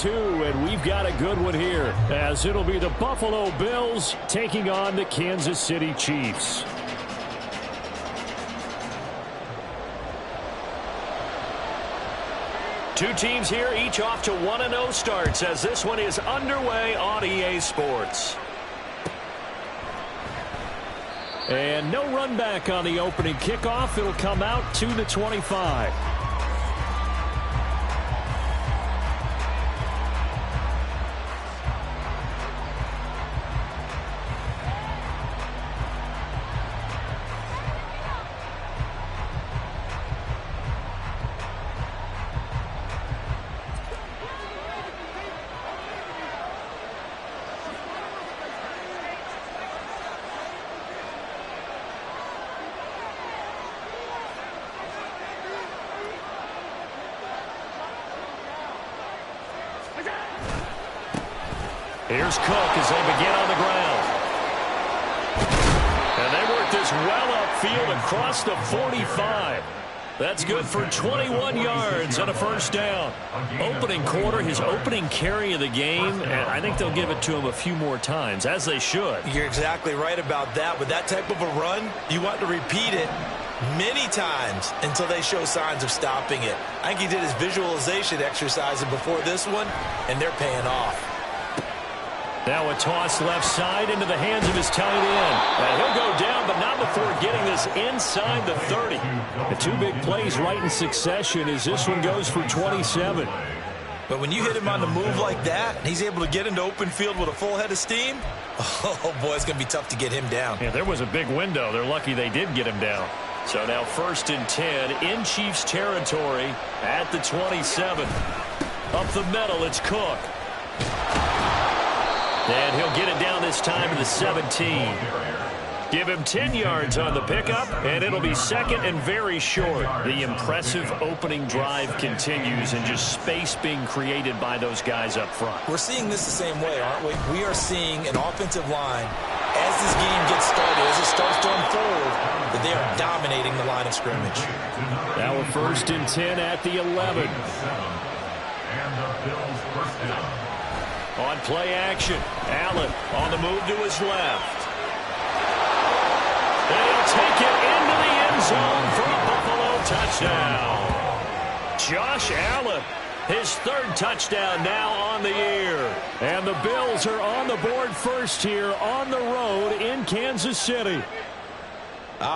2, and we've got a good one here, as it'll be the Buffalo Bills taking on the Kansas City Chiefs. Two teams here, each off to 1-0 starts, as this one is underway on EA Sports. And no run back on the opening kickoff. It'll come out to the 25. Here's Cook as they begin on the ground. And they work this well upfield across the 45. That's good for 21 yards and a first down. Opening quarter, his opening carry of the game, and I think they'll give it to him a few more times, as they should. You're exactly right about that. With that type of a run, you want to repeat it many times until they show signs of stopping it. I think he did his visualization exercises before this one, and they're paying off. Now a toss left side into the hands of his tight end. And he'll go down, but not before getting this inside the 30. The two big plays right in succession as this one goes for 27. But when you hit him on the move like that, and he's able to get into open field with a full head of steam, oh boy, it's going to be tough to get him down. Yeah, there was a big window. They're lucky they did get him down. So now 1st and 10 in Chiefs territory at the 27. Up the middle, it's Cook. And he'll get it down this time to the 17. Give him 10 yards on the pickup, and it'll be second and very short. The impressive opening drive continues, and just space being created by those guys up front. We're seeing this the same way, aren't we? We are seeing an offensive line, as this game gets started, as it starts to unfold, that they are dominating the line of scrimmage. Now we're 1st and 10 at the 11. On play action, Allen on the move to his left. And he'll take it into the end zone for a Buffalo touchdown. Josh Allen, his 3rd touchdown now on the year. And the Bills are on the board first here on the road in Kansas City.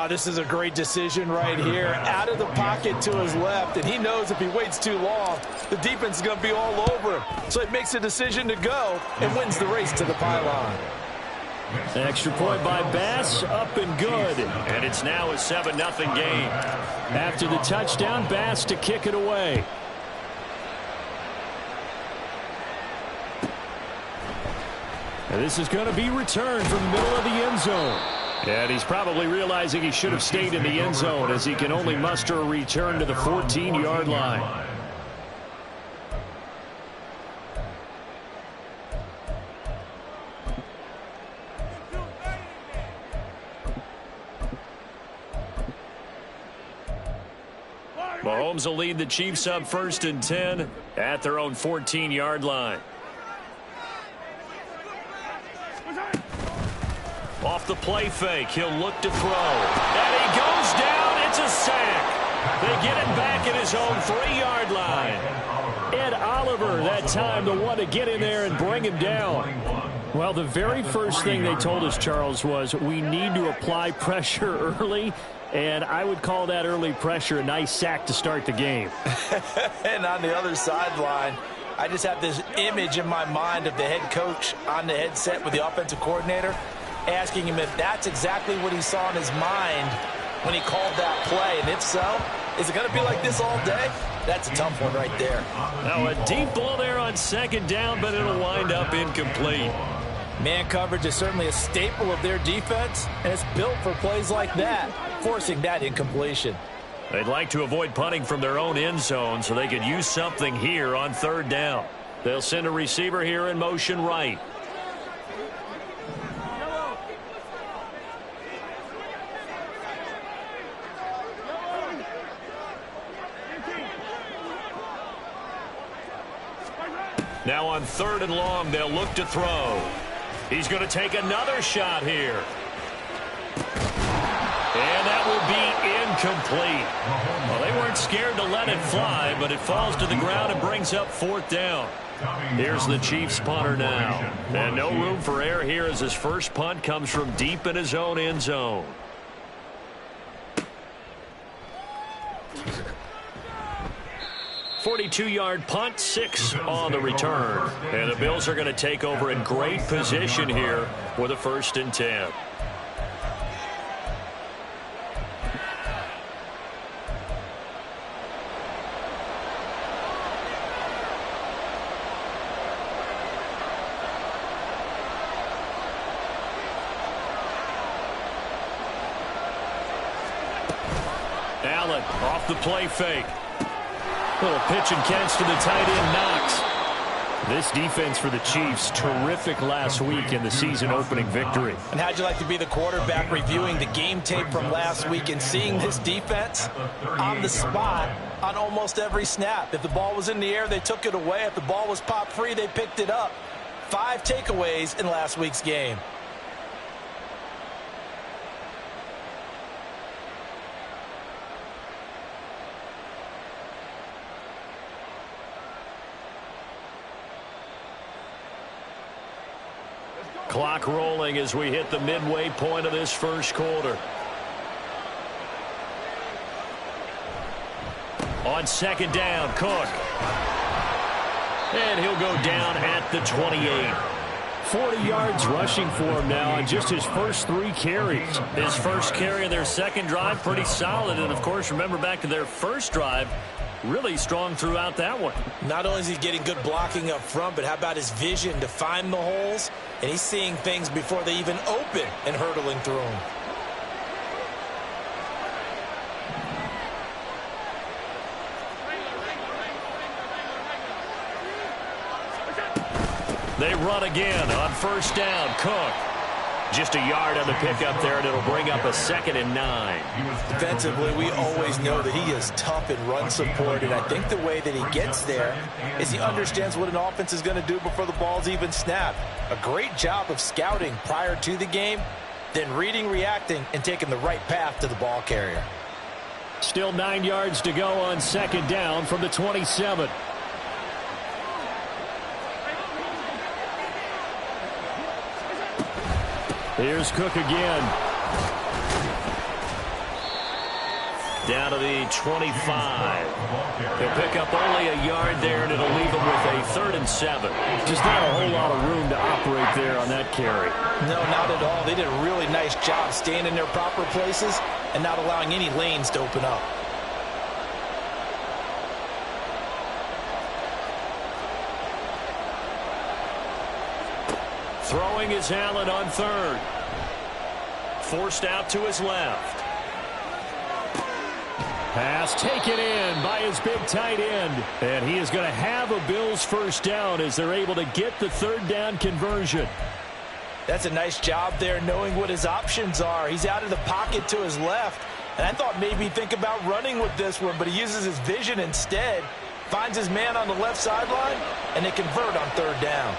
This is a great decision right here. Out of the pocket to his left, and he knows if he waits too long, the defense is going to be all over him. So it makes a decision to go and wins the race to the pylon. Extra point by Bass, up and good. And it's now a 7-0 game. After the touchdown, Bass to kick it away. And this is going to be returned from the middle of the end zone. And he's probably realizing he should have stayed in the end zone, as he can only muster a return to the 14-yard line. Mahomes will lead the Chiefs up 1st and 10 at their own 14-yard line. Off the play fake, he'll look to throw. And he goes down, it's a sack. They get him back at his own 3-yard line. Ed Oliver, that time, the one to get in there and bring him down. Well, the very first thing they told us, Charles, was we need to apply pressure early. And I would call that early pressure a nice sack to start the game. And on the other sideline, I just have this image in my mind of the head coach on the headset with the offensive coordinator, asking him if that's exactly what he saw in his mind when he called that play. And if so, is it going to be like this all day? That's a tough one right there. Now a deep ball there on 2nd down, but it'll wind up incomplete. Man coverage is certainly a staple of their defense, and it's built for plays like that, forcing that incompletion. They'd like to avoid punting from their own end zone so they could use something here on 3rd down. They'll send a receiver here in motion right. Now on 3rd and long, they'll look to throw. He's going to take another shot here. And that will be incomplete. Well, they weren't scared to let it fly, but it falls to the ground and brings up 4th down. Here's the Chiefs punter now. And no room for error here as his first punt comes from deep in his own end zone. .42-yard punt, 6 on the return. And the Bills are going to take over in great position here with a 1st and 10. Allen off the play fake. Little pitch and catch to the tight end, Knox. This defense for the Chiefs, terrific last week in the season opening victory. And how'd you like to be the quarterback reviewing the game tape from last week and seeing this defense on the spot on almost every snap? If the ball was in the air, they took it away. If the ball was popped free, they picked it up. 5 takeaways in last week's game. Clock rolling as we hit the midway point of this first quarter. On 2nd down, Cook. And he'll go down at the 28. 40 yards rushing for him now on just his first 3 carries. His first carry of their second drive, pretty solid. And, of course, remember back to their first drive, really strong throughout that one. Not only is he getting good blocking up front, but how about his vision to find the holes? And he's seeing things before they even open and hurtling through them. They run again on 1st down. Cook. Just a yard on the pickup there, and it'll bring up a 2nd and 9. Defensively, we always know that he is tough in run support, and I think the way that he gets there is he understands what an offense is going to do before the ball's even snapped. A great job of scouting prior to the game, then reading, reacting, and taking the right path to the ball carrier. Still 9 yards to go on 2nd down from the 27. Here's Cook again. Down to the 25. He'll pick up only a yard there, and it'll leave him with a 3rd and 7. Just not a whole lot of room to operate there on that carry. No, not at all. They did a really nice job staying in their proper places and not allowing any lanes to open up. Throwing is Allen on 3rd. Forced out to his left. Pass taken in by his big tight end. And he is going to have a Bills 1st down as they're able to get the 3rd down conversion. That's a nice job there knowing what his options are. He's out of the pocket to his left. And I thought maybe think about running with this one, but he uses his vision instead. Finds his man on the left sideline, and they convert on 3rd down.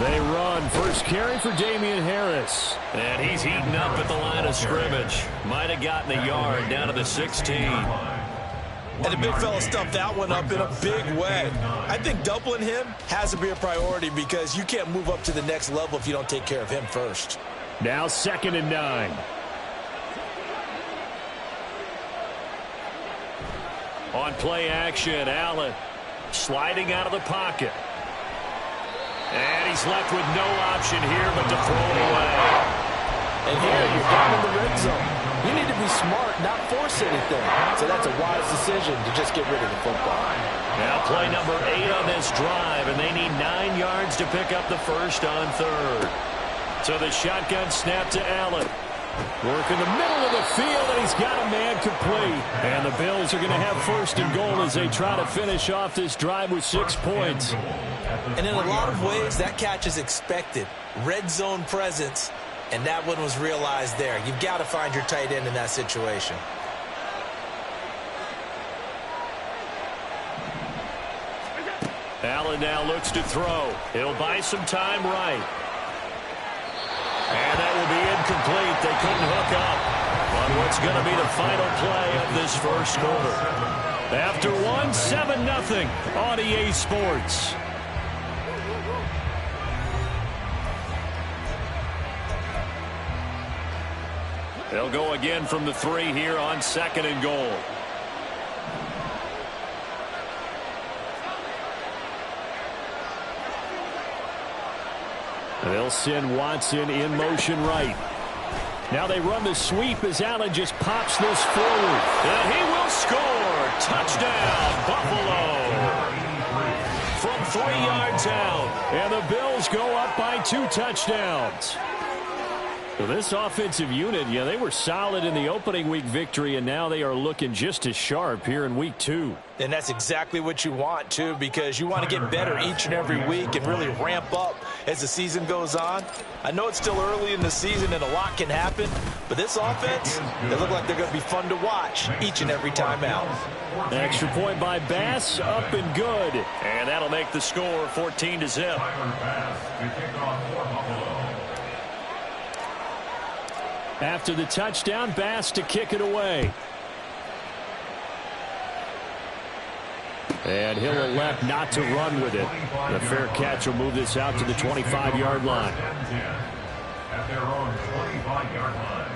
They run. First carry for Damian Harris. And he's heating up at the line of scrimmage. Might have gotten a yard down to the 16. And the big fella stuffed that one up in a big way. I think doubling him has to be a priority because you can't move up to the next level if you don't take care of him first. Now 2nd and 9. On play action, Allen sliding out of the pocket. And he's left with no option here but to throw it away. And here you're down in the red zone. You need to be smart, not force anything. So that's a wise decision to just get rid of the football. Now play number 8 on this drive, and they need 9 yards to pick up the 1st on 3rd. So the shotgun snap to Allen. Work in the middle of the field, and he's got a man complete. And the Bills are going to have 1st and goal as they try to finish off this drive with 6 points. And in a lot of ways, that catch is expected. Red zone presence, and that one was realized there. You've got to find your tight end in that situation. Allen now looks to throw. He'll buy some time right. And that will be incomplete. They couldn't hook up on what's going to be the final play of this first quarter. After one, 7-0 on EA Sports. They'll go again from the 3 here on 2nd and goal. They'll send Watson in motion right. Now they run the sweep as Allen just pops this forward. And he will score. Touchdown, Buffalo. From 3 yards out. And the Bills go up by 2 touchdowns. So this offensive unit, yeah, they were solid in the opening week victory, and now they are looking just as sharp here in week 2. And that's exactly what you want, too, because you want to get better each and every week and really ramp up as the season goes on. I know it's still early in the season and a lot can happen, but this offense, they look like they're going to be fun to watch each and every time out. Extra point by Bass, up and good. And that'll make the score 14-0. After the touchdown, Bass to kick it away. And he'll elect not to run with it. The fair catch will move this out to the 25-yard line. At their own 25-yard line.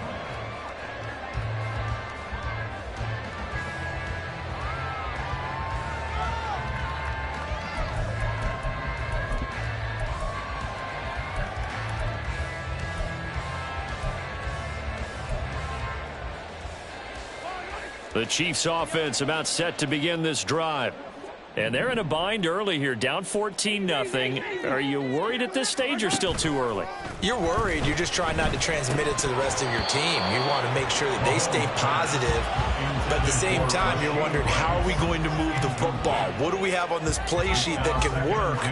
The Chiefs offense about set to begin this drive. And they're in a bind early here, down 14-0. Are you worried at this stage or still too early? You're worried. You're just trying not to transmit it to the rest of your team. You want to make sure that they stay positive. But at the same time, you're wondering, how are we going to move the football? What do we have on this play sheet that can work?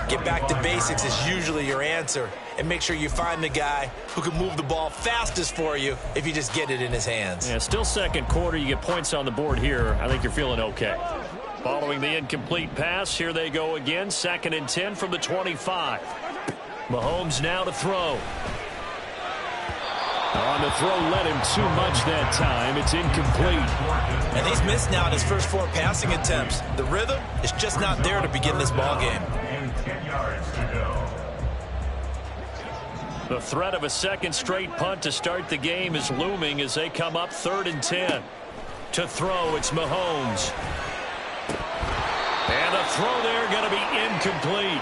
Get back to basics is usually your answer. And make sure you find the guy who can move the ball fastest for you if you just get it in his hands. Yeah, still second quarter. You get points on the board here. I think you're feeling okay. Following the incomplete pass, here they go again. 2nd and 10 from the 25. Mahomes now to throw. On the throw, led him too much that time. It's incomplete. And he's missed now in his first 4 passing attempts. The rhythm is just not there to begin this ball game. The threat of a second straight punt to start the game is looming as they come up 3rd and 10. To throw, it's Mahomes. And the throw there going to be incomplete.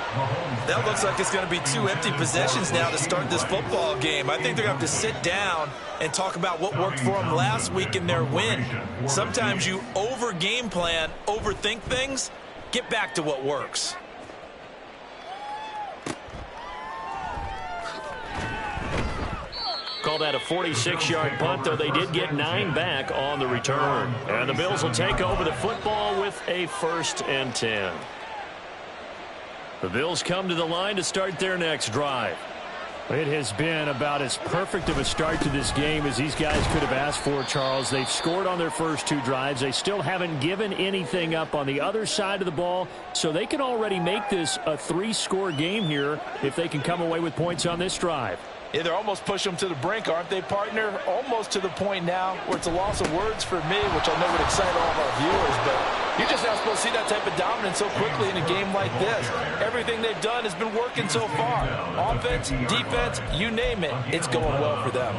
That looks like it's going to be 2 empty possessions now to start this football game. I think they're going to have to sit down and talk about what worked for them last week in their win. Sometimes you over-game plan, overthink things. Get back to what works. Call that a 46-yard punt, though they did get 9 back on the return. And the Bills will take over the football with a 1st and 10. The Bills come to the line to start their next drive. It has been about as perfect of a start to this game as these guys could have asked for, Charles. They've scored on their first 2 drives. They still haven't given anything up on the other side of the ball, so they can already make this a 3-score game here if they can come away with points on this drive. Yeah, they're almost pushing them to the brink, aren't they, partner? Almost to the point now where it's a loss of words for me, which I know would excite all of our viewers, but you're just not supposed to see that type of dominance so quickly in a game like this. Everything they've done has been working so far. Offense, defense, you name it, it's going well for them.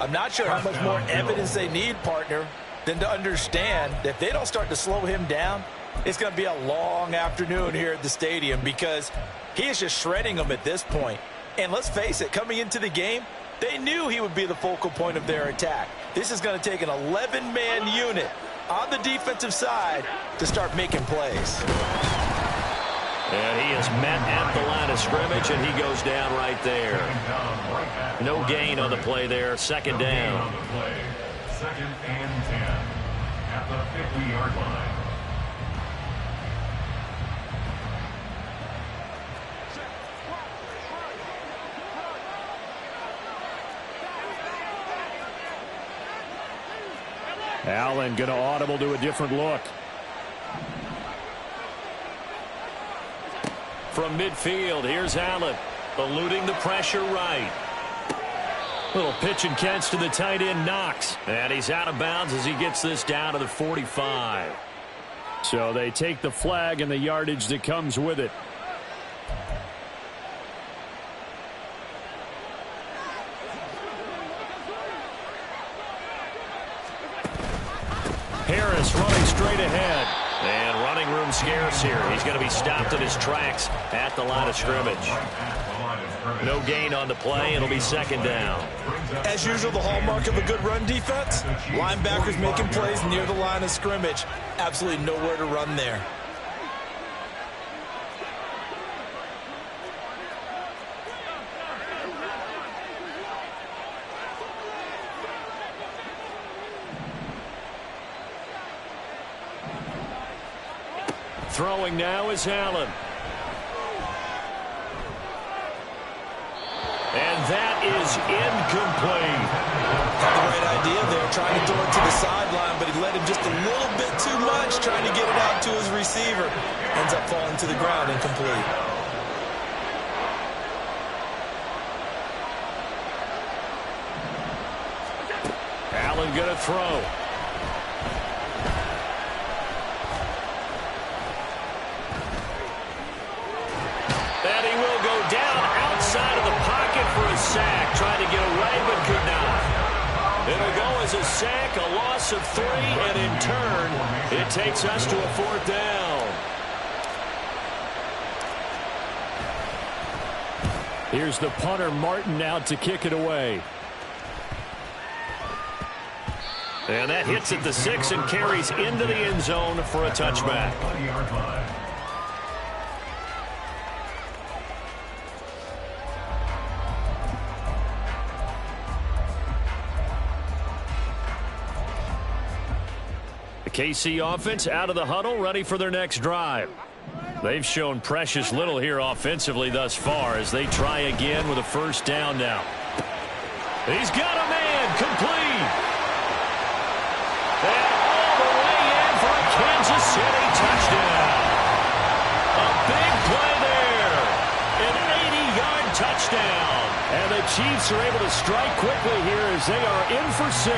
I'm not sure how much more evidence they need, partner, than to understand that if they don't start to slow him down, it's going to be a long afternoon here at the stadium because he is just shredding them at this point. And let's face it, coming into the game, they knew he would be the focal point of their attack. This is going to take an 11-man unit on the defensive side to start making plays. And he is met at the line of scrimmage, and he goes down right there. No gain on the play there. 2nd down. 2nd and 10 at the 50-yard line. Allen going to audible to a different look. From midfield, here's Allen, eluding the pressure right. Little pitch and catch to the tight end, Knox. And he's out of bounds as he gets this down to the 45. So they take the flag and the yardage that comes with it. Harris running straight ahead. And running room scarce here. He's going to be stopped in his tracks at the line of scrimmage. No gain on the play. It'll be second down. As usual, the hallmark of a good run defense, linebackers making plays near the line of scrimmage. Absolutely nowhere to run there. Throwing now is Allen. And that is incomplete. Had the right idea there, trying to throw it to the sideline, but he led him just a little bit too much, trying to get it out to his receiver. Ends up falling to the ground, incomplete. Allen going to throw. And he will go down outside of the pocket for a sack. Trying to get away, but could not. It'll go as a sack, a loss of 3, and in turn, it takes us to a 4th down. Here's the punter, Martin, out to kick it away. And that hits at the 6 and carries into the end zone for a touchback. The KC offense out of the huddle, ready for their next drive. They've shown precious little here offensively thus far as they try again with a first down now. He's got a man, complete. And all the way in for a Kansas City touchdown. A big play there. An 80-yard touchdown. And the Chiefs are able to strike quickly here as they are in for 6.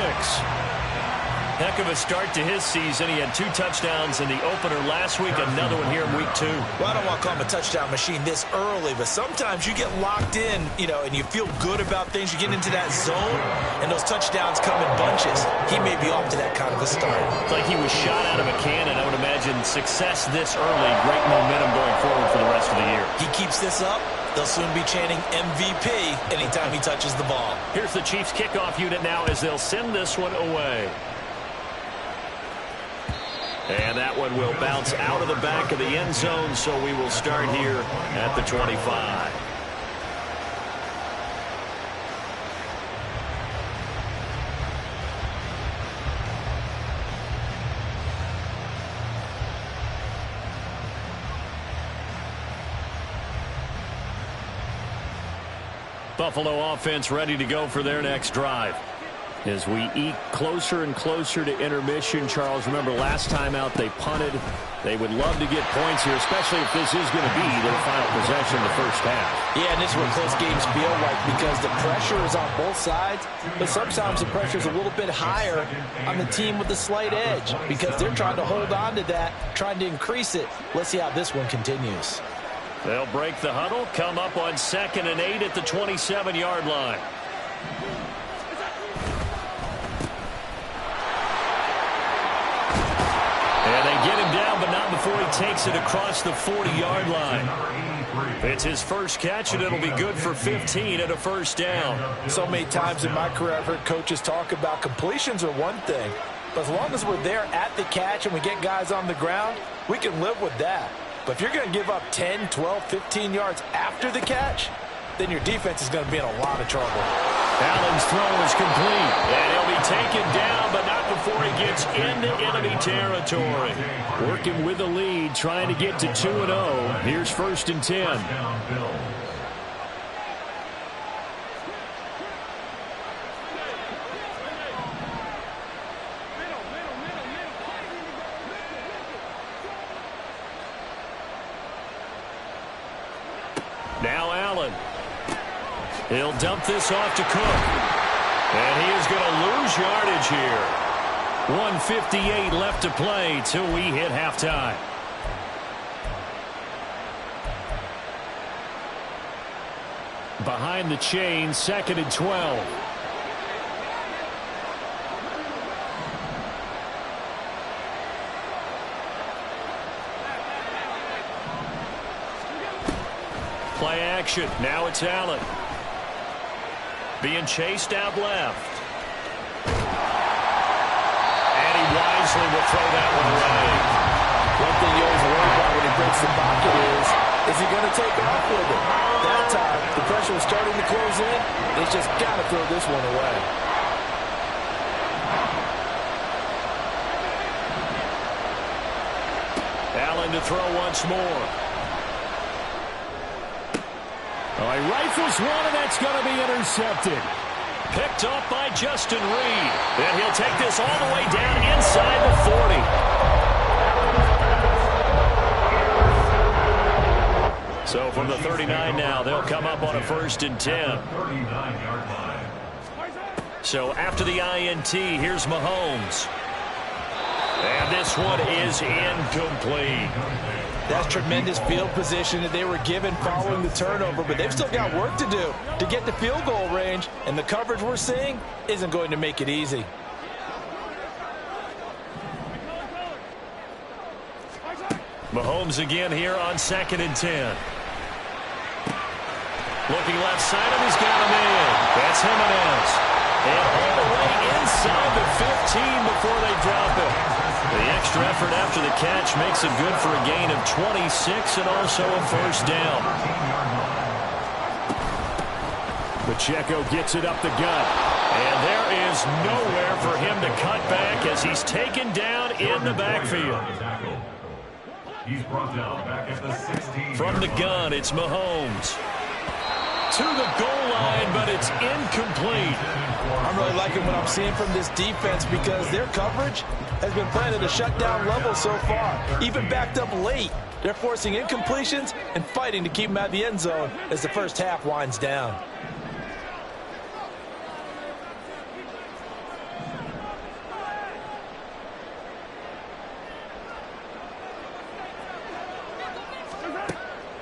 Heck of a start to his season. He had 2 touchdowns in the opener last week, another one here in week 2. Well, I don't want to call him a touchdown machine this early, but sometimes you get locked in, and you feel good about things. You get into that zone, and those touchdowns come in bunches. He may be off to that kind of a start. It's like he was shot out of a cannon. I would imagine success this early, great momentum going forward for the rest of the year. He keeps this up, they'll soon be chanting MVP anytime he touches the ball. Here's the Chiefs kickoff unit now as they'll send this one away. And that one will bounce out of the back of the end zone, so we will start here at the 25. Buffalo offense ready to go for their next drive. As we eke closer and closer to intermission, Charles, remember last time out they punted. They would love to get points here, especially if this is going to be their final possession in the first half. Yeah, and this is what close games feel like because the pressure is on both sides, but sometimes the pressure is a little bit higher on the team with the slight edge because they're trying to hold on to that, trying to increase it. Let's see how this one continues. They'll break the huddle, come up on 2nd and 8 at the 27-yard line. And they get him down, but not before he takes it across the 40-yard line. It's his first catch, and it'll be good for 15 at a first down. So many times in my career I've heard coaches talk about completions are one thing, but as long as we're there at the catch and we get guys on the ground, we can live with that. But if you're going to give up 10, 12, 15 yards after the catch, then your defense is going to be in a lot of trouble. Allen's throw is complete, and he'll be taken down, but not before he gets into enemy territory. Working with the lead, trying to get to 2-0. Here's 1st and 10. Now Allen. He'll dump this off to Cook. And he is going to lose yardage here. 1:58 left to play till we hit halftime. Behind the chain, 2nd and 12. Play action. Now it's Allen. Being chased out left. And he wisely will throw that one away. One thing you always worry about when he breaks the pocket is he going to take off with it? That time, the pressure was starting to close in. He's just got to throw this one away. Allen to throw once more. Oh, he rifles one, and that's going to be intercepted. Picked up by Justin Reed. And he'll take this all the way down inside the 40. So from the 39 now, they'll come up on a 1st and 10. 39-yard line. So after the INT, here's Mahomes. And this one is incomplete. That's tremendous field position that they were given following the turnover, but they've still got work to do to get the field goal range, and the coverage we're seeing isn't going to make it easy. Mahomes again here on 2nd and 10. Looking left side, and he's got him in. That's Jimenez. And all the way inside the 15 before they drop it. The extra effort after the catch makes it good for a gain of 26 and also a 1st down. Pacheco gets it up the gut. And there is nowhere for him to cut back as he's taken down in the backfield. He's brought down back at the 16. From the gun, it's Mahomes. To the goal line, but it's incomplete. I'm really liking what I'm seeing from this defense because their coverage has been playing at a shutdown level so far. Even backed up late, they're forcing incompletions and fighting to keep them out of the end zone as the first half winds down.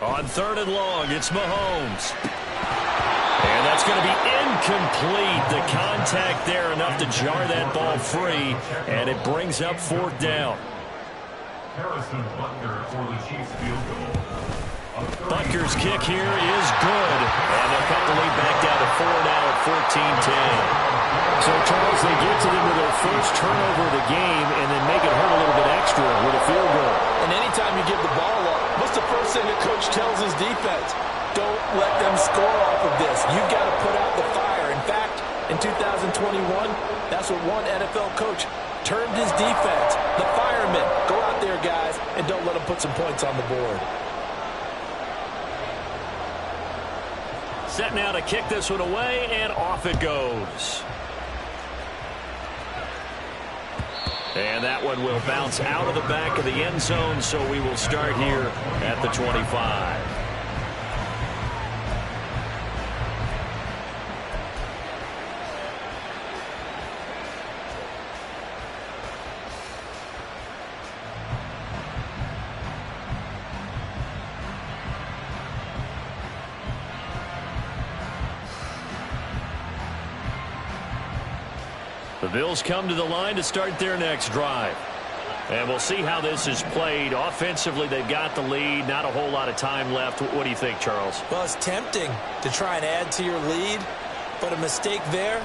On 3rd and long, it's Mahomes. And that's going to be incomplete. The contact there enough to jar that ball free, and it brings up 4th down. Harrison Butker for the Chiefs field goal. Butker's kick here is good, and they'll cut the lead back down to 4 now at 14-10. So, Charles, they get to them with their first turnover of the game and then make it hurt a little bit extra with a field goal. And anytime you give the ball up, what's the first thing the coach tells his defense? Don't let them score off of this. You've got to put out the fire. In fact, in 2021, that's what one NFL coach termed his defense. The firemen. Go out there, guys, and don't let them put some points on the board. Set now to kick this one away, and off it goes. And that one will bounce out of the back of the end zone, so we will start here at the 25. The Bills come to the line to start their next drive. And we'll see how this is played. Offensively, they've got the lead. Not a whole lot of time left. What do you think, Charles? Well, it's tempting to try and add to your lead, but a mistake there,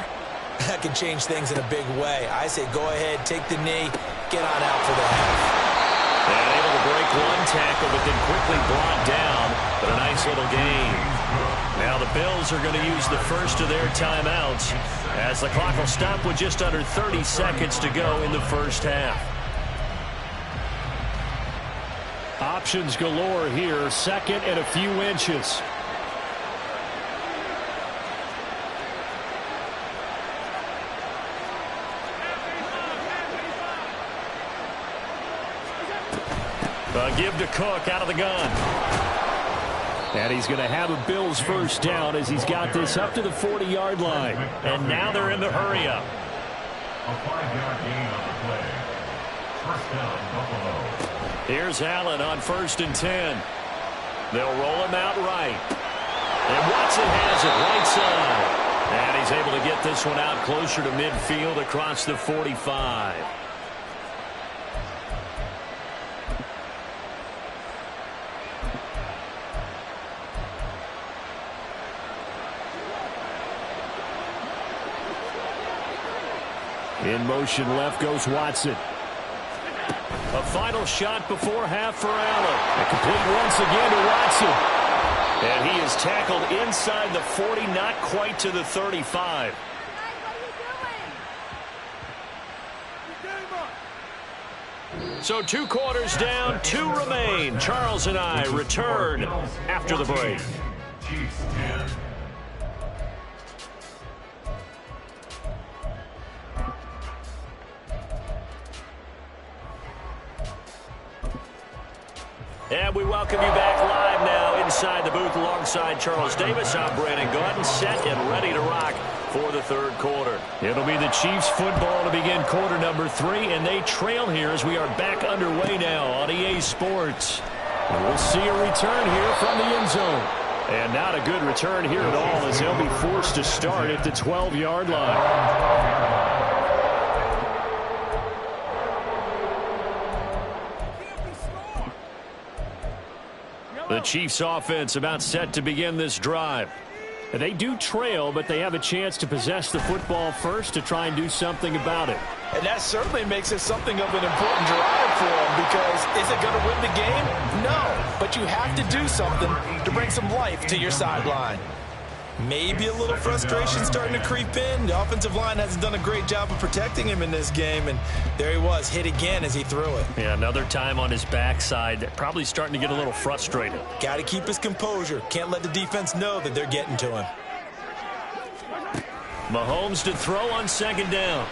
that can change things in a big way. I say go ahead, take the knee, get on out for the half. And able to break one tackle, but then quickly brought down. But a nice little game. Now the Bills are going to use the first of their timeouts as the clock will stop with just under 30 seconds to go in the first half. Options galore here. 2nd and a few inches. Give to Cook out of the gun. And he's going to have a Bills first down as he's got this up to the 40-yard line. And now they're in the hurry-up. A 5-yard gain on the play. First down, Buffalo. Here's Allen on 1st and 10. They'll roll him out right. And Watson has it right side. And he's able to get this one out closer to midfield across the 45. In motion left goes Watson. A final shot before half for Allen. A complete once again to Watson. And he is tackled inside the 40, not quite to the 35. So 2 quarters down, 2 remain. Charles and I return after the break. Chiefs 10. And we welcome you back live now inside the booth alongside Charles Davis. I'm Brandon Gaudin, set and ready to rock for the 3rd quarter. It'll be the Chiefs football to begin quarter number 3, and they trail here as we are back underway now on EA Sports. And we'll see a return here from the end zone. And not a good return here at all as they'll be forced to start at the 12-yard line. The Chiefs offense about set to begin this drive. They do trail, but they have a chance to possess the football first to try and do something about it. And that certainly makes it something of an important drive for them, because is it going to win the game? No, but you have to do something to bring some life to your sideline. Maybe a little frustration starting to creep in. The offensive line hasn't done a great job of protecting him in this game, and there he was, hit again as he threw it. Yeah, another time on his backside, probably starting to get a little frustrated. Got to keep his composure. Can't let the defense know that they're getting to him. Mahomes to throw on 2nd down.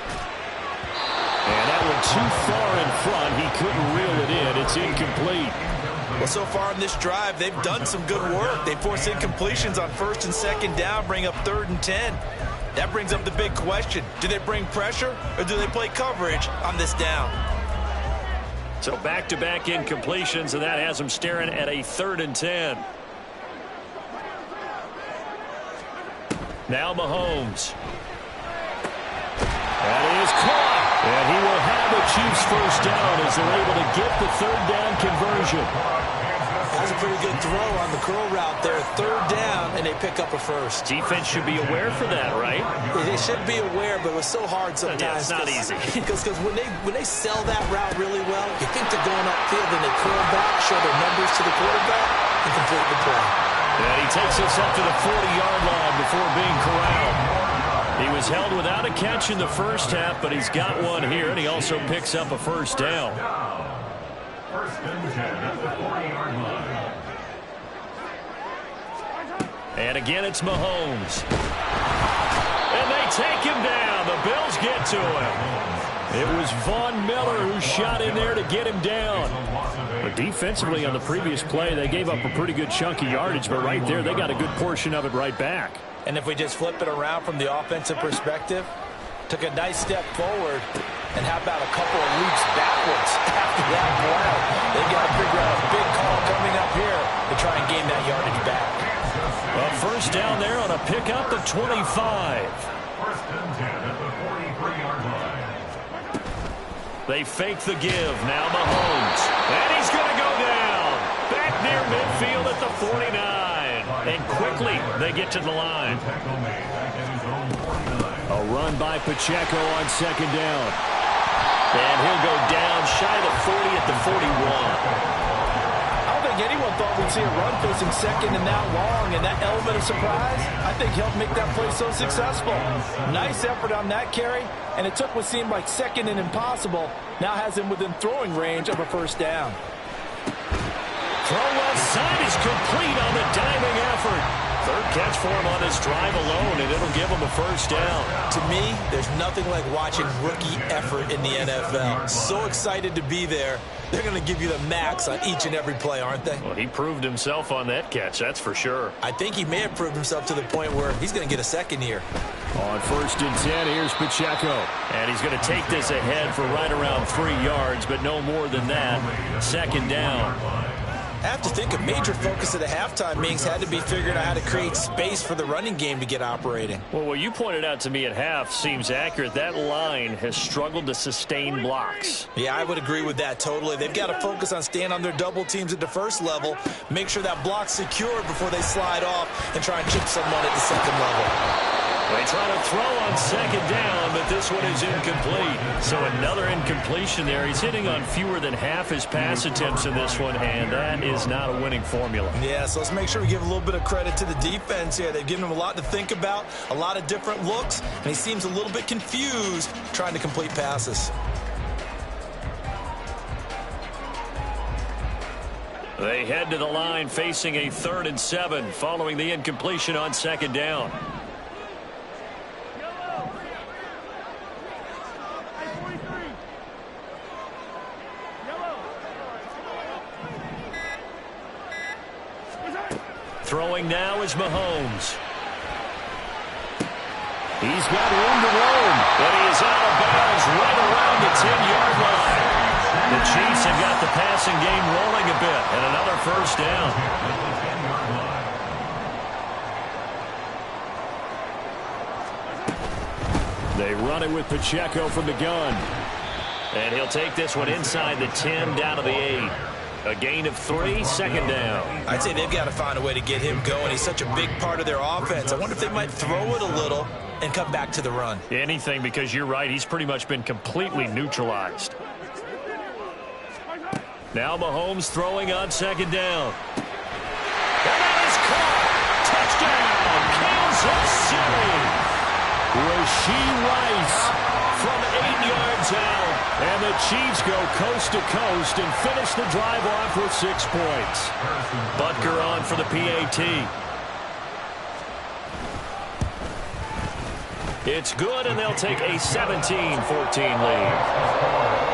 And that went too far in front. He couldn't reel it in. It's incomplete. Well, so far in this drive, they've done some good work. They forced incompletions on 1st and 2nd down, bring up 3rd and 10. That brings up the big question. Do they bring pressure or do they play coverage on this down? So back-to-back incompletions, and that has them staring at a 3rd and 10. Now Mahomes. That is caught. And he will have the Chiefs first down as they're able to get the 3rd down conversion. That's a pretty good throw on the curl route there. 3rd down, and they pick up a first. Defense should be aware for that, right? They should be aware, but it was so hard sometimes. Yeah, it's not easy. Because when they sell that route really well, you think they're going upfield, then they curl back, show their numbers to the quarterback, and complete the play. And he takes us up to the 40-yard line before being corralled. He was held without a catch in the first half, but he's got one here, and he also picks up a first down. First and 10 at the 40-yard line. And again, it's Mahomes. And they take him down. The Bills get to him. It was Von Miller who shot in there to get him down. But defensively on the previous play, they gave up a pretty good chunk of yardage, but right there, they got a good portion of it right back. And if we just flip it around from the offensive perspective, took a nice step forward, and how about a couple of leaps backwards after that play? They got to figure out a big call coming up here to try and gain that yardage back. A first down there on a pickup at 25. First and 10 at the 43-yard line. They fake the give. Now Mahomes. And he's going to go down. Back near midfield at the 49. And quickly they get to the line. A run by Pacheco on 2nd down. And he'll go down shy of the 40 at the 41. I don't think anyone thought we'd see a run facing 2nd and that long, and that element of surprise, I think, helped make that play so successful. Nice effort on that carry, and it took what seemed like 2nd and impossible, now has him within throwing range of a first down. Throw left side is complete on the diving effort. Third catch for him on this drive alone, and it'll give him a first down. To me, there's nothing like watching rookie effort in the NFL. So excited to be there. They're going to give you the max on each and every play, aren't they? Well, he proved himself on that catch, that's for sure. I think he may have proved himself to the point where he's going to get a second here. On 1st and 10, here's Pacheco. And he's going to take this ahead for right around 3 yards, but no more than that. Second down. I have to think a major focus of the halftime meetings had to be figuring out how to create space for the running game to get operating. Well, what you pointed out to me at half seems accurate. That line has struggled to sustain blocks. Yeah, I would agree with that totally. They've got to focus on staying on their double teams at the first level, make sure that block's secured before they slide off and try and chip someone at the second level. They try to throw on second down, but this one is incomplete. So another incompletion there. He's hitting on fewer than half his pass attempts in this one, and that is not a winning formula. Yeah, so let's make sure we give a little bit of credit to the defense here. They've given him a lot to think about, a lot of different looks, and he seems a little bit confused trying to complete passes. They head to the line facing a 3rd and 7 following the incompletion on second down. Throwing now is Mahomes. He's got room to roam, but he is out of bounds right around the 10-yard line. The Chiefs have got the passing game rolling a bit, and another first down. They run it with Pacheco from the gun. And he'll take this one inside the 10 down to the 8. A gain of 3, second down. I'd say they've got to find a way to get him going. He's such a big part of their offense. I wonder if they might throw it a little and come back to the run. Anything, because you're right. He's pretty much been completely neutralized. Now Mahomes throwing on second down. And that is caught. Touchdown, Kansas City. Rashee Rice from 8 yards out. And the Chiefs go coast to coast and finish the drive off with 6 points. Butker on for the PAT. It's good, and they'll take a 17-14 lead.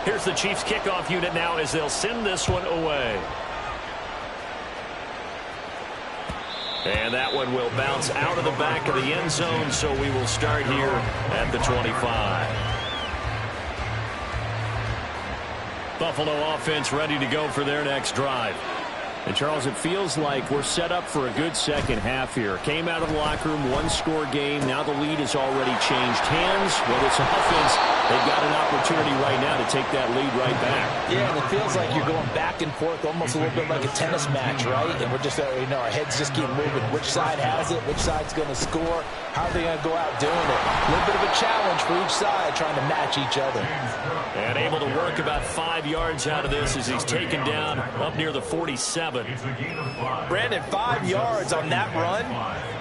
Here's the Chiefs kickoff unit now as they'll send this one away. And that one will bounce out of the back of the end zone, so we will start here at the 25. Buffalo offense ready to go for their next drive. And, Charles, it feels like we're set up for a good second half here. Came out of the locker room, one-score game. Now the lead has already changed hands. Whether it's offense, they've got an opportunity right now to take that lead right back. Yeah, and it feels like you're going back and forth almost a little bit like a tennis match, right? And we're just, our heads just keep moving. Which side has it? Which side's going to score? How are they going to go out doing it? A little bit of a challenge for each side trying to match each other. And able to work about 5 yards out of this as he's taken down up near the 47. Brandon, 5 yards on that run.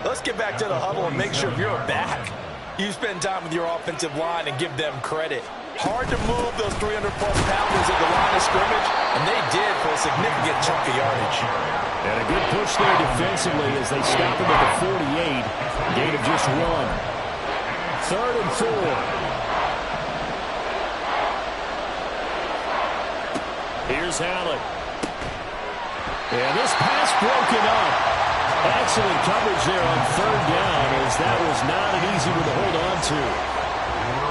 Let's get back to the huddle and make sure if you're back, you spend time with your offensive line and give them credit. Hard to move those 300-plus pounders at the line of scrimmage, and they did for a significant chunk of yardage. And a good push there defensively as they stop him at the 48. Gain of just 1. 3rd and 4. Here's Allen. And this pass broken up. Excellent coverage there on 3rd down, as that was not an easy one to hold on to.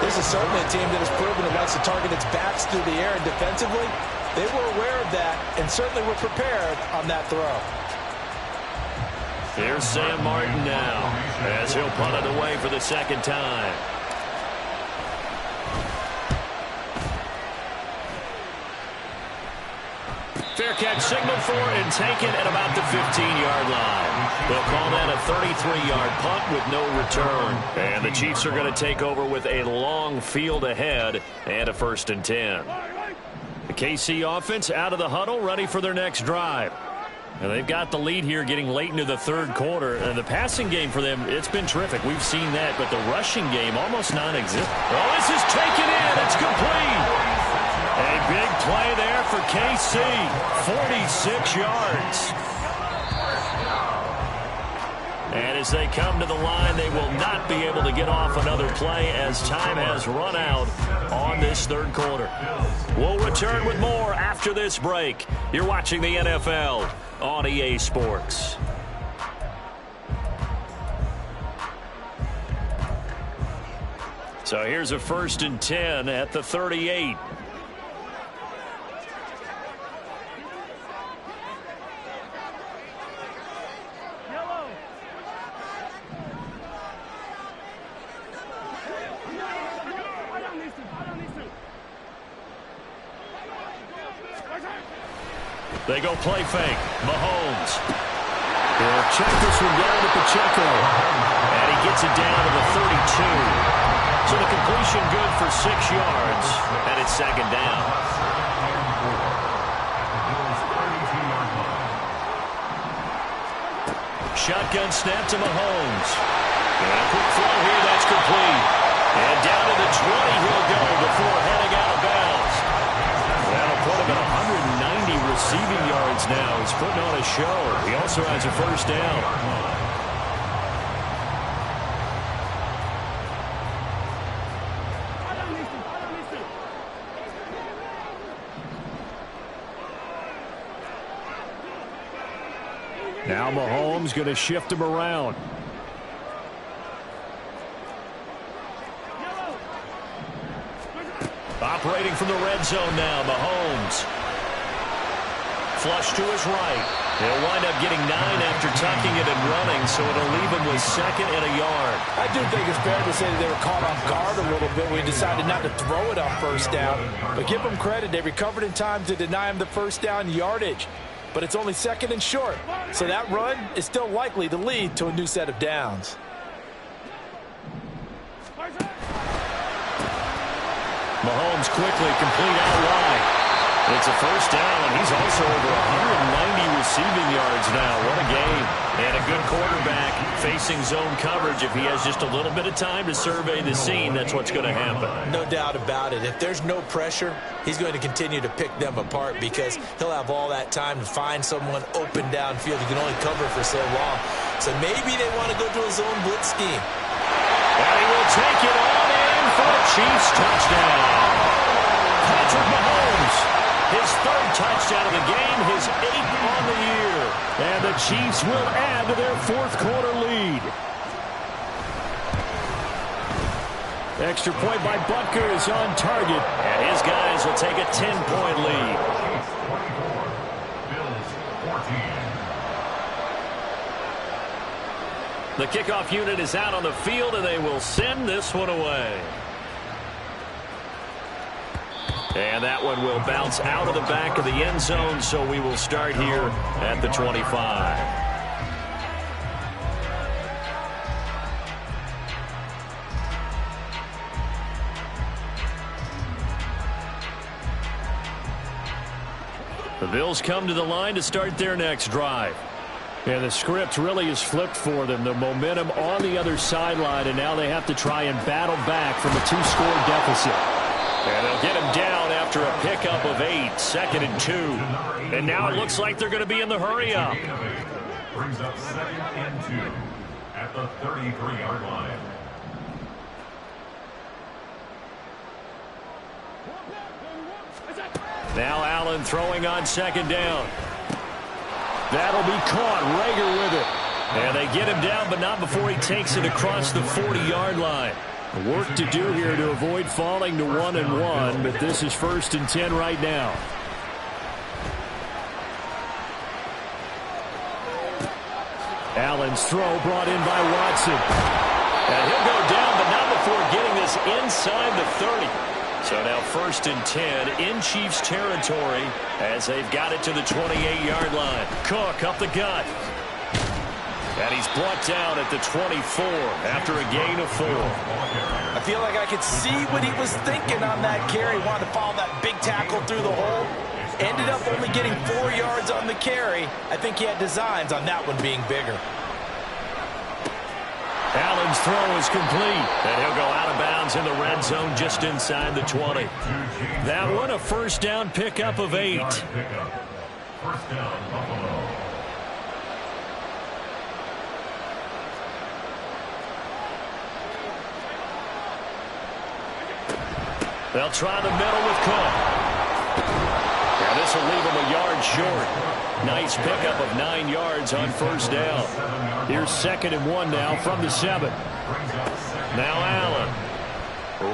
This is certainly a team that has proven it likes to target its backs through the air, and defensively, they were aware of that and certainly were prepared on that throw. Here's Sam Martin now, as he'll punt it away for the second time. Fair catch signaled for and taken at about the 15-yard line. They'll call that a 33-yard punt with no return. And the Chiefs are going to take over with a long field ahead and a 1st and 10. The KC offense out of the huddle, ready for their next drive. And they've got the lead here getting late into the third quarter. And the passing game for them, it's been terrific. We've seen that, but the rushing game almost non-existent. Oh, this is taken in. It's complete. A big play there for KC. 46 yards. And as they come to the line, they will not be able to get off another play as time has run out on this third quarter. We'll return with more after this break. You're watching the NFL on EA Sports. So here's a 1st and 10 at the 38. They go play fake. Mahomes. He'll check this one down at Pacheco. And he gets it down to the 32. So the completion good for 6 yards. And it's 2nd down. Shotgun snap to Mahomes. And a quick throw here. That's complete. And down to the 20 he'll go before heading out of bounds. That'll put him at 190 receiving yards now. He's putting on a show. He also has a 1st down. Now Mahomes going to shift him around. Operating from the red zone now, Mahomes. Flush to his right. He'll wind up getting 9 after tucking it and running, so it'll leave him with 2nd and a yard. I do think it's fair to say that they were caught off guard a little bit when he decided not to throw it on 1st down. But give them credit. They recovered in time to deny him the 1st down yardage. But it's only 2nd and short. So that run is still likely to lead to a new set of downs. Mahomes quickly complete out wide. It's a 1st down, and he's also over 190 receiving yards now. What a game. And a good quarterback facing zone coverage. If he has just a little bit of time to survey the scene, that's what's going to happen. No doubt about it. If there's no pressure, he's going to continue to pick them apart because he'll have all that time to find someone open downfield. He can only cover for so long. So maybe they want to go to a zone blitz scheme. And he will take it on in for a Chiefs touchdown. Patrick Mahomes. His 3rd touchdown of the game, his 8th on the year. And the Chiefs will add to their 4th quarter lead. Extra point by Butker is on target. And his guys will take a 10-point lead. The kickoff unit is out on the field, and they will send this one away. And that one will bounce out of the back of the end zone, so we will start here at the 25. The Bills come to the line to start their next drive. And the script really is flipped for them. The momentum on the other sideline, and now they have to try and battle back from a 2-score deficit. And they'll get him down after a pickup of 8, 2nd and 2. And now it looks like they're going to be in the hurry-up. Brings up 2nd and 2 at the 33-yard line. Now Allen throwing on 2nd down. That'll be caught. Rager with it. And they get him down, but not before he takes it across the 40-yard line. Work to do here to avoid falling to 1-1, but this is 1st and 10 right now. Allen's throw brought in by Watson. And he'll go down, but not before getting this inside the 30. So now 1st and 10 in Chiefs territory as they've got it to the 28-yard line. Cook up the gut. And he's brought down at the 24 after a gain of 4. I feel like I could see what he was thinking on that carry. Wanted to follow that big tackle through the hole. Ended up only getting 4 yards on the carry. I think he had designs on that one being bigger. Allen's throw is complete, and he'll go out of bounds in the red zone just inside the 20. That one a first down pickup of 8. First down, Buffalo. They'll try the middle with Cook. And this will leave him a yard short. Nice pickup of 9 yards on first down. Here's 2nd and 1 now from the 7. Now Allen.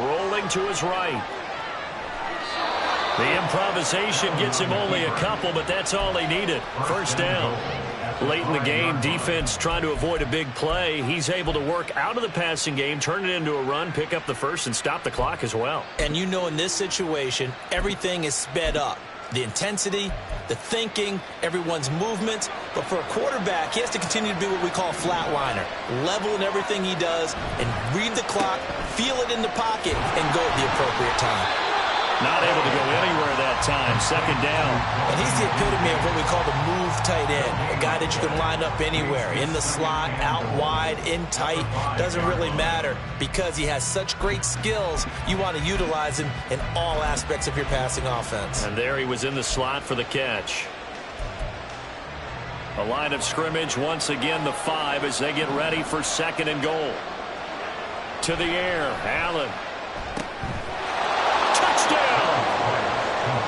Rolling to his right. The improvisation gets him only a couple, but that's all he needed. First down. Late in the game, defense trying to avoid a big play. He's able to work out of the passing game, turn it into a run, pick up the first, and stop the clock as well. And you know in this situation, everything is sped up. The intensity, the thinking, everyone's movement. But for a quarterback, he has to continue to be what we call a flatliner. Level in everything he does and read the clock, feel it in the pocket, and go at the appropriate time. Not able to go anywhere that time. 2nd down. And he's the epitome of what we call the move tight end. A guy that you can line up anywhere. In the slot, out wide, in tight. Doesn't really matter because he has such great skills. You want to utilize him in all aspects of your passing offense. And there he was in the slot for the catch. A line of scrimmage once again the 5 as they get ready for 2nd and goal. To the air. Allen.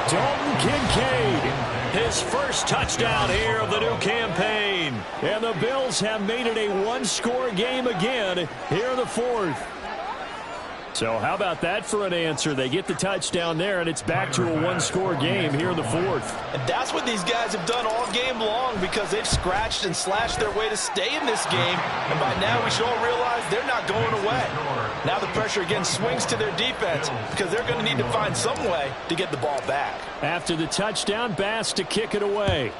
Dalton Kincaid, his first touchdown here of the new campaign. And the Bills have made it a one-score game again here in the 4th. So how about that for an answer? They get the touchdown there, and it's back to a one-score game here in the 4th. And that's what these guys have done all game long because they've scratched and slashed their way to stay in this game. And by now we should all realize they're not going away. Now the pressure again swings to their defense because they're going to need to find some way to get the ball back. After the touchdown, Bass to kick it away.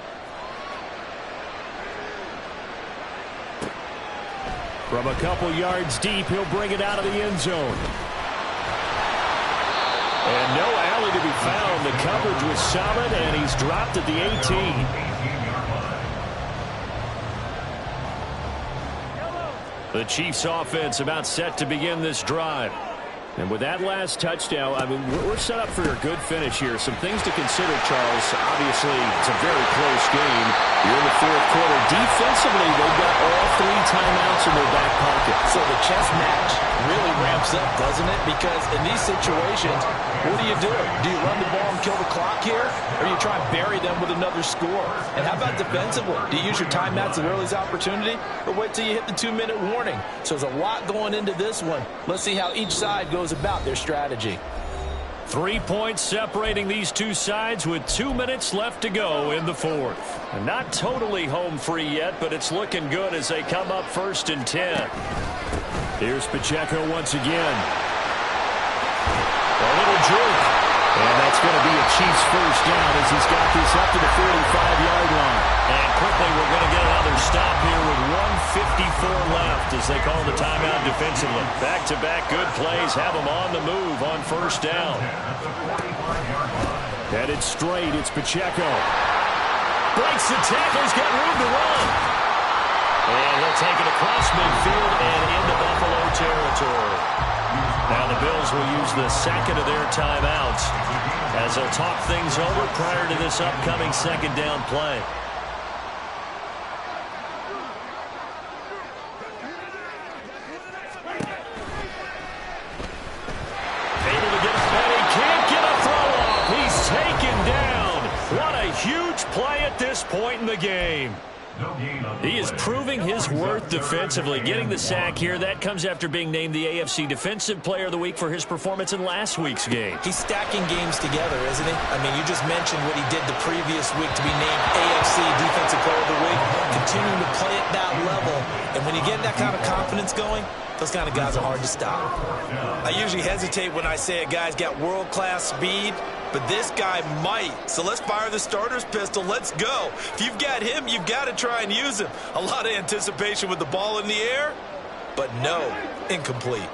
From a couple yards deep, he'll bring it out of the end zone. And no alley to be found. The coverage was solid, and he's dropped at the 18. The Chiefs offense about set to begin this drive. And with that last touchdown, I mean, we're set up for a good finish here. Some things to consider, Charles. Obviously, it's a very close game. You're in the 4th quarter. Defensively, they've got all 3 timeouts in their back pocket. So the chess match really ramps up, doesn't it? Because in these situations, what do? Do you run the ball and kill the clock here? Or do you try and bury them with another score? And how about defensively? Do you use your timeouts at early's opportunity? Or wait till you hit the 2-minute warning? So there's a lot going into this one. Let's see how each side goes about their strategy. 3 points separating these two sides with 2 minutes left to go in the 4th. And not totally home free yet, but it's looking good as they come up 1st and 10. Here's Pacheco once again. A little jerk. And that's going to be a Chiefs first down as he's got this up to the 45-yard line. And quickly we're going to get another stop here with 1:54 left as they call the timeout defensively. Back-to-back good plays have them on the move on first down. Headed straight, it's Pacheco. Breaks the tackle, he's got room to run. And he'll take it across midfield and into Buffalo territory. Now the Bills will use the 2nd of their timeouts as they'll talk things over prior to this upcoming 2nd down play. Able to get a penny, can't get a throw off. He's taken down. What a huge play at this point in the game. He is proving his worth defensively. Getting the sack here, that comes after being named the AFC Defensive Player of the Week for his performance in last week's game. He's stacking games together, isn't he? I mean, you just mentioned what he did the previous week to be named AFC Defensive Player of the Week. Continuing to play at that level. And when you get that kind of confidence going, those kind of guys are hard to stop. I usually hesitate when I say a guy's got world-class speed, but this guy might. So let's fire the starter's pistol. Let's go. If you've got him, you've got to try and use him. A lot of anticipation with the ball in the air, but no, incomplete.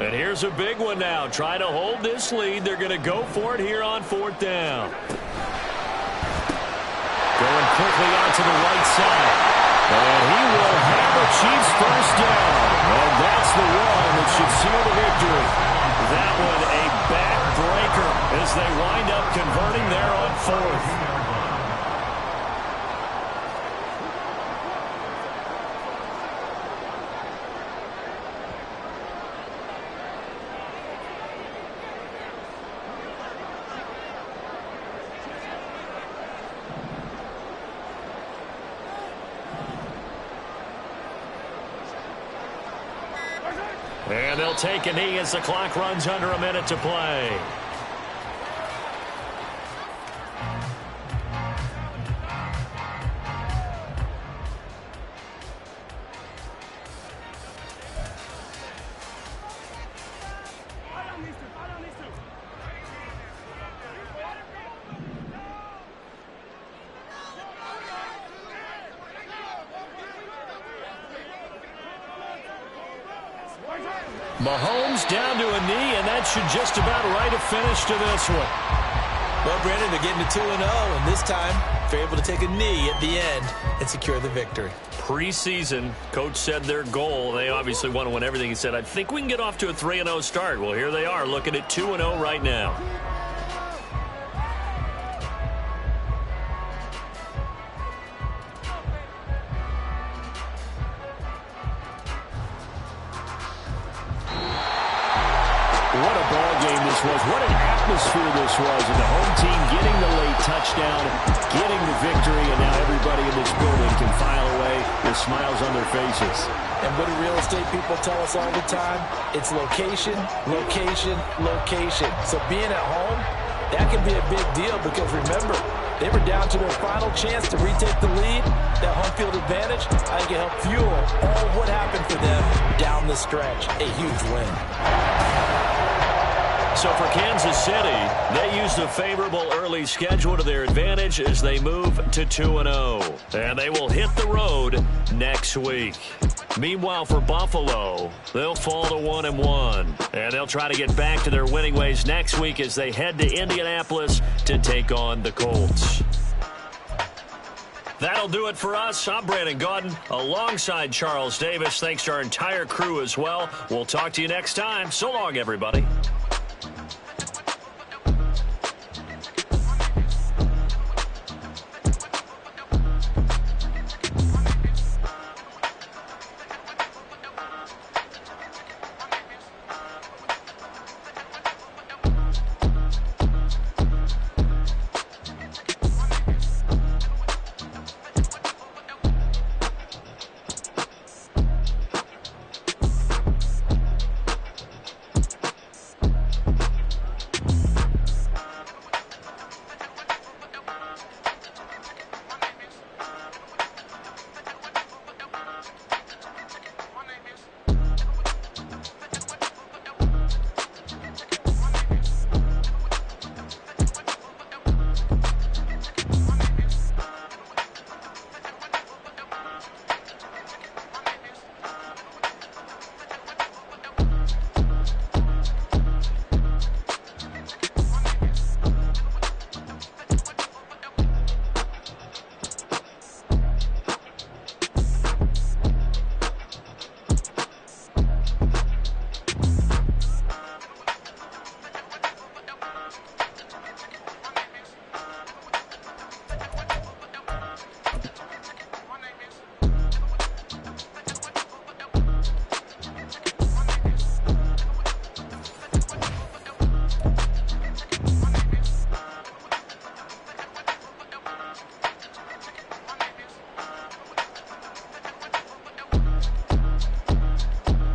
And here's a big one now. Trying to hold this lead. They're going to go for it here on 4th down. Going quickly out to the right side. And he will have a Chiefs first down. And that's the one that should seal the victory. That one a backbreaker as they wind up converting there on fourth. And they'll take a knee as the clock runs under a minute to play. Mahomes down to a knee, and that should just about write a finish to this one. Well, Brandon, they're getting to 2-0, and this time they're able to take a knee at the end and secure the victory. Preseason, coach said their goal, they obviously want to win everything. He said, I think we can get off to a 3-0 start. Well, here they are looking at 2-0 right now. What a ball game this was. What an atmosphere this was. And the home team getting the late touchdown, getting the victory, and now everybody in this building can file away with smiles on their faces. And what do real estate people tell us all the time? It's location, location, location. So being at home, that can be a big deal because remember, they were down to their final chance to retake the lead. That home field advantage, I think it helped fuel all of what happened for them down the stretch. A huge win. So for Kansas City, they used a favorable early schedule to their advantage as they move to 2-0. And they will hit the road next week. Meanwhile, for Buffalo, they'll fall to 1-1. And they'll try to get back to their winning ways next week as they head to Indianapolis to take on the Colts. That'll do it for us. I'm Brandon Gaudin alongside Charles Davis. Thanks to our entire crew as well. We'll talk to you next time. So long, everybody.